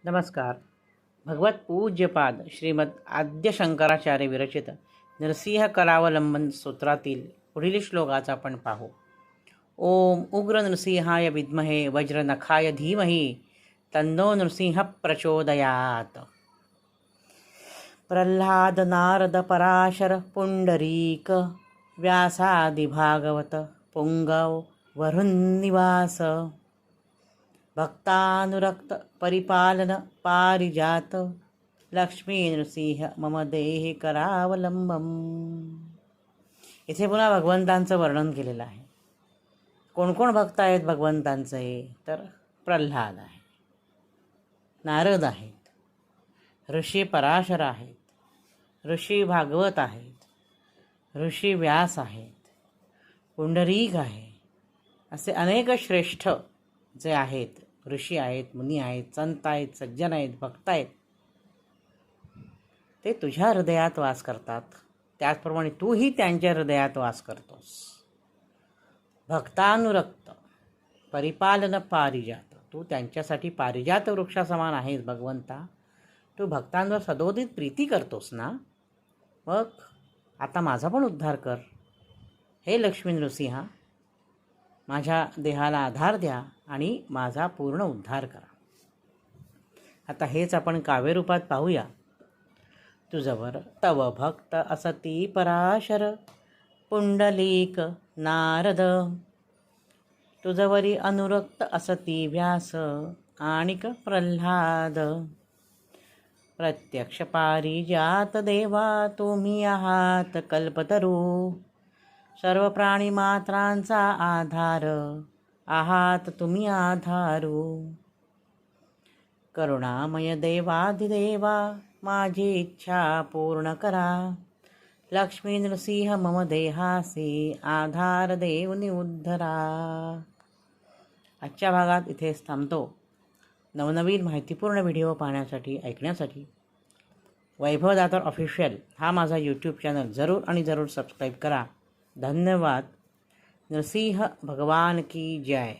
नमस्कार. भगवत पूज्यपाद श्रीमद आद्य शंकराचार्य विरचित नरसिंह करावलंबन स्तोत्रातील पुढील श्लोकाचा आपण पाहू. ओम उग्र नृसिंहाय विद्महे वज्रनखाय धीमहि तन्नो नृसिंह प्रचोदयात. प्रल्हाद नारद पराशर पुंडरीक व्यासादि भागवत पुंगव वरुन्निवास भक्तानुरक्त परिपालन पारिजात लक्ष्मी नृसिंह मम देहि करावलंबम. इथे पुन्हा भगवंतांचं वर्णन केलेलं आहे. कोण कोण भक्त आहेत भगवंतांचे? तर प्रल्हाद आहे, नारद आहेत, ऋषी पराशर आहेत, ऋषी भागवत आहेत, ऋषी व्यास आहेत, पुंडरीक आहे. असे अनेक श्रेष्ठ जे आहेत, ऋषी आहेत, मुनी आहेत, संत आहेत, सज्जन आहेत, भक्त आहेत, ते तुझ्या हृदयात वास करतात. त्याचप्रमाणे तूही त्यांच्या हृदयात वास करतोस. भक्तानुरक्त परिपालन पारिजात, तू त्यांच्यासाठी पारिजात वृक्षासमान आहेस भगवंता. तू भक्तांवर सदोदित प्रीती करतोस ना, मग आता माझा पण उद्धार कर. हे लक्ष्मी नृसिंहा, माझ्या देहाला आधार द्या आणि माझा पूर्ण उद्धार करा. आता हेच आपण काव्यरूपात पाहूया. तुझवर तव भक्त असती पराशर पुंडलीक नारद, तुझवरी अनुरक्त असती व्यास आणिक प्रल्हाद. प्रत्यक्ष पारिजात देवा तुम्ही आहात कल्पतरू, सर्व प्राणी मात्रांचा आधार आहात तुम्ही आधारू. करुणामय देवाधिदेवा माझी इच्छा पूर्ण करा, लक्ष्मी नृसिंह मम देहासी आधार देऊनी उद्धरा. आजच्या भागात इथेच थांबतो. नवनवीन माहितीपूर्ण व्हिडिओ पाहण्यासाठी, ऐकण्यासाठी वैभवदातार ऑफिशियल हा माझा यूट्यूब चॅनल जरूर आणि जरूर सबस्क्राईब करा. धन्यवाद. नरसिंह भगवान की जय.